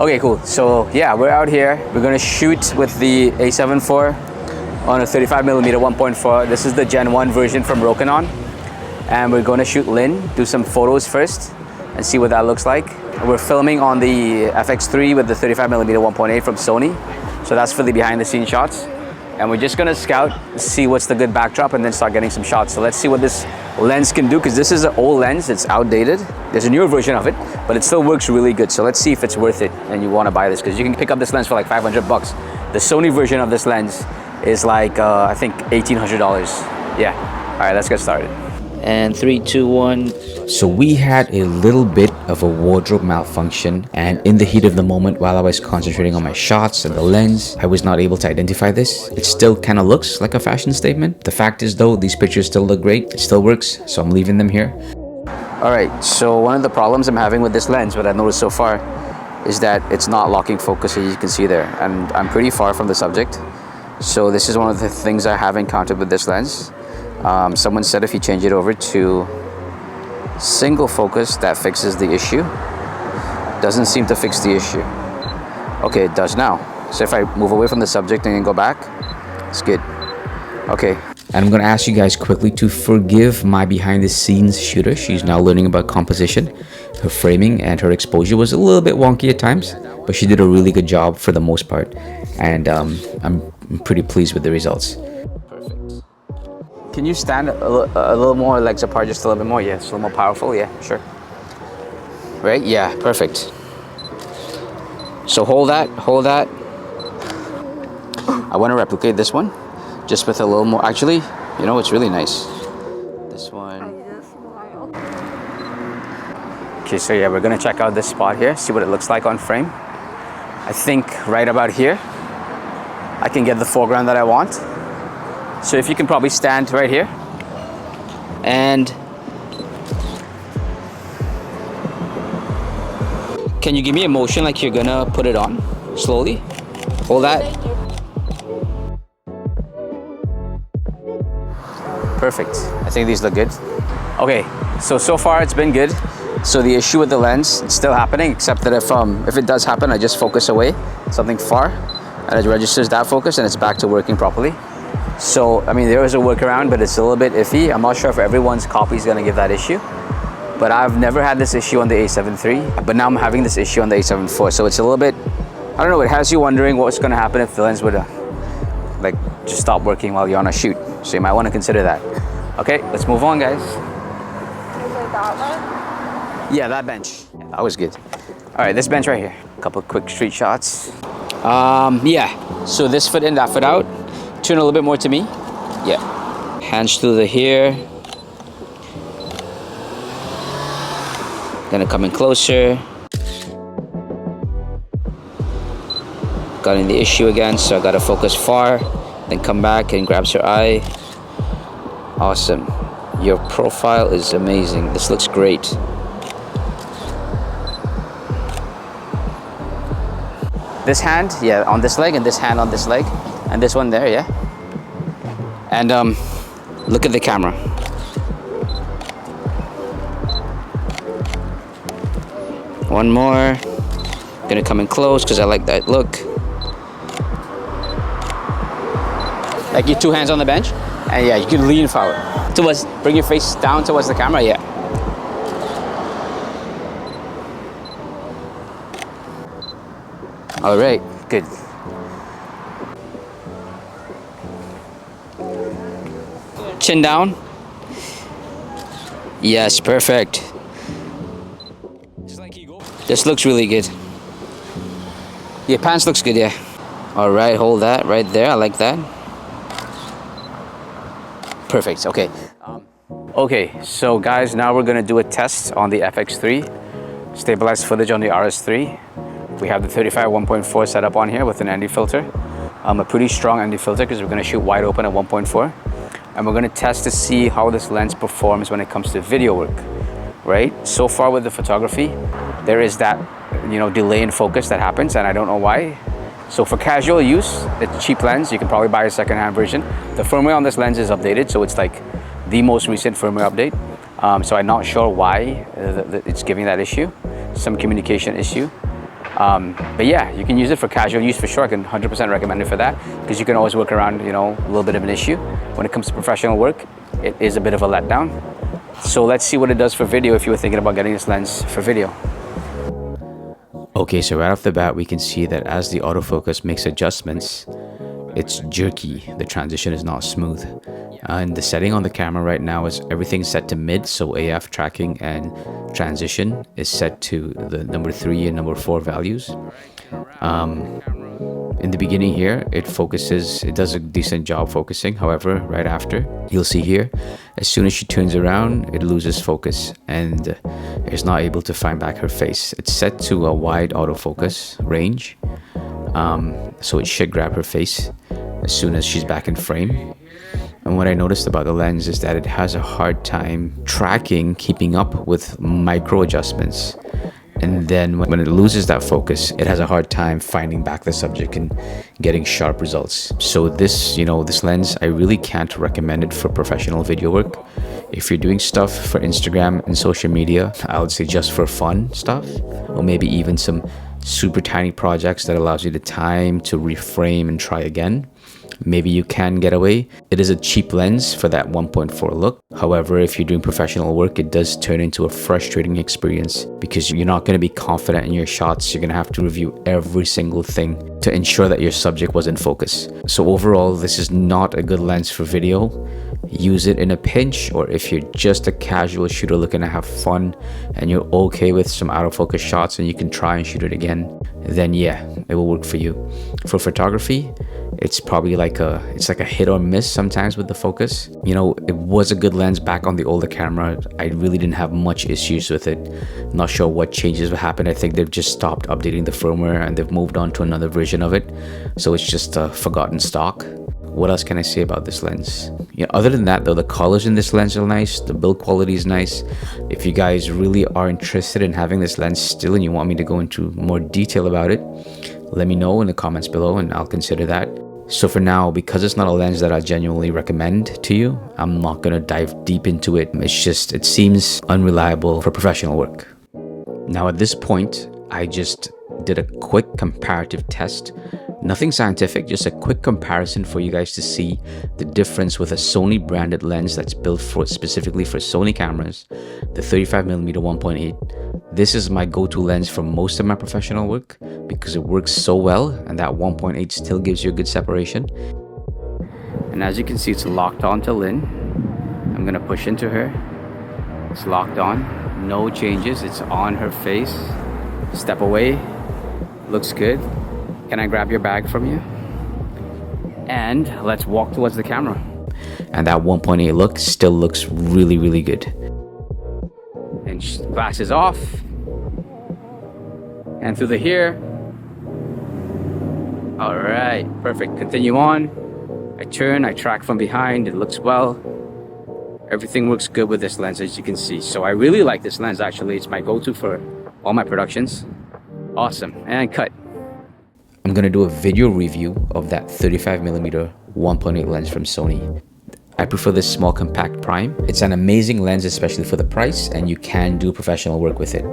Okay, cool. So yeah, we're out here. We're gonna shoot with the A7 IV on a 35mm 1.4. This is the Gen 1 version from Rokinon. And we're gonna shoot Lin, do some photos first and see what that looks like. We're filming on the FX3 with the 35mm 1.8 from Sony. So that's for the behind the scenes shots. And we're just gonna scout, see what's the good backdrop and then start getting some shots. So let's see what this lens can do, because this is an old lens, it's outdated. There's a newer version of it, but it still works really good. So let's see if it's worth it and you wanna buy this, because you can pick up this lens for like 500 bucks. The Sony version of this lens is like, I think $1,800. Yeah, all right, let's get started. And 3, 2, 1. So we had a little bit of a wardrobe malfunction, and in the heat of the moment while I was concentrating on my shots and the lens, I was not able to identify this. It still kind of looks like a fashion statement. The fact is though, these pictures still look great. It still works, so I'm leaving them here. All right, so one of the problems I'm having with this lens, what I've noticed so far, is that it's not locking focus, as you can see there. And I'm pretty far from the subject. So this is one of the things I have encountered with this lens. Someone said if you change it over to single focus, that fixes the issue. Doesn't seem to fix the issue. Okay, it does now. So if I move away from the subject and then go back, it's good. Okay. And I'm gonna ask you guys quickly to forgive my behind the scenes shooter. She's now learning about composition. Her framing and her exposure was a little bit wonky at times, but she did a really good job for the most part. And I'm pretty pleased with the results. Can you stand a little more legs apart, just a little bit more? Yeah, it's a little more powerful. Yeah, sure. Right? Yeah, perfect. So hold that, hold that. I want to replicate this one, just with a little more. Actually, you know, it's really nice. This one. Okay, so yeah, we're gonna check out this spot here, see what it looks like on frame. I think right about here, I can get the foreground that I want. So if you can probably stand right here and can you give me a motion like you're gonna put it on slowly? Hold that. Perfect. I think these look good. Okay, so far it's been good. So the issue with the lens, it's still happening, except that if it does happen, I just focus away, something far, and it registers that focus and it's back to working properly. So, I mean, there is a workaround, but it's a little bit iffy. I'm not sure if everyone's copy is gonna give that issue, but I've never had this issue on the A7 III, but now I'm having this issue on the A7 IV. So it's a little bit, I don't know, it has you wondering what's gonna happen if the lens would like just stop working while you're on a shoot. So you might wanna consider that. Okay, let's move on, guys. Is it that one? Yeah, that bench. Yeah, that was good. All right, this bench right here. A couple quick street shots. Yeah, so this foot in, that foot out. Turn a little bit more to me. Yeah. Hands through the hair. Gonna come in closer. Got in the issue again, so I gotta focus far. Then come back and grabs her eye. Awesome. Your profile is amazing. This looks great. This hand, yeah, on this leg, and this hand on this leg. And this one there, yeah. And look at the camera. One more. Gonna come in close because I like that look. Like your two hands on the bench, and yeah, you can lean forward. Bring your face down towards the camera, yeah. All right, good. Chin down. Yes, perfect. This looks really good. Your pants looks good, yeah. All right, hold that right there. I like that. Perfect, okay. Okay, so guys, now we're gonna do a test on the FX3. Stabilized footage on the RS3. We have the 35 1.4 setup on here with an ND filter. A pretty strong ND filter because we're gonna shoot wide open at 1.4. And we're gonna test to see how this lens performs when it comes to video work, right? So far with the photography, there is that, you know, delay in focus that happens, and I don't know why. So for casual use, it's a cheap lens. You can probably buy a second-hand version. The firmware on this lens is updated, so it's like the most recent firmware update. So I'm not sure why it's giving that issue, some communication issue. But yeah, you can use it for casual use for sure. I can 100% recommend it for that, because you can always work around, you know, a little bit of an issue. When it comes to professional work, it is a bit of a letdown. So let's see what it does for video if you were thinking about getting this lens for video. Okay, so right off the bat, we can see that as the autofocus makes adjustments, it's jerky. The transition is not smooth. And the setting on the camera right now is everything set to mid, so AF tracking and transition is set to the number 3 and number 4 values. In the beginning here, it does a decent job focusing. However, right after, you'll see here, as soon as she turns around, it loses focus and is not able to find back her face. It's set to a wide autofocus range, so it should grab her face as soon as she's back in frame. And what I noticed about the lens is that it has a hard time keeping up with micro adjustments. And then when it loses that focus, it has a hard time finding back the subject and getting sharp results. So this lens, I really can't recommend it for professional video work. If you're doing stuff for Instagram and social media, I would say just for fun stuff, or maybe even some super tiny projects that allows you the time to reframe and try again, maybe you can get away. It is a cheap lens for that 1.4 look. However, if you're doing professional work, it does turn into a frustrating experience because you're not going to be confident in your shots. You're going to have to review every single thing to ensure that your subject was in focus. So overall, this is not a good lens for video. Use it in a pinch, or if you're just a casual shooter looking to have fun and you're okay with some out of focus shots and you can try and shoot it again, then yeah, it will work for you. For photography, it's probably like a hit or miss sometimes with the focus. You know, it was a good lens back on the older camera. I really didn't have much issues with it. Not sure what changes have happened. I think they've just stopped updating the firmware and they've moved on to another version of it. So it's just a forgotten stock. What else can I say about this lens? Yeah, other than that though, the colors in this lens are nice. The build quality is nice. If you guys really are interested in having this lens still and you want me to go into more detail about it, let me know in the comments below and I'll consider that. So for now, because it's not a lens that I genuinely recommend to you, I'm not gonna dive deep into it. It seems unreliable for professional work. Now at this point, I just did a quick comparative test. Nothing scientific, just a quick comparison for you guys to see the difference with a Sony branded lens that's built specifically for Sony cameras, the 35mm 1.8. This is my go-to lens for most of my professional work because it works so well, and that 1.8 still gives you a good separation. And as you can see, it's locked on to Lynn. I'm gonna push into her. It's locked on, no changes. It's on her face. Step away, looks good. Can I grab your bag from you? And let's walk towards the camera. And that 1.8 look still looks really, really good. And glasses off. And through the here. All right, perfect. Continue on. I turn, I track from behind. It looks well. Everything looks good with this lens, as you can see. So I really like this lens, actually. It's my go-to for all my productions. Awesome. And cut. I'm gonna do a video review of that 35mm 1.8 lens from Sony. I prefer this small compact prime. It's an amazing lens, especially for the price, and you can do professional work with it.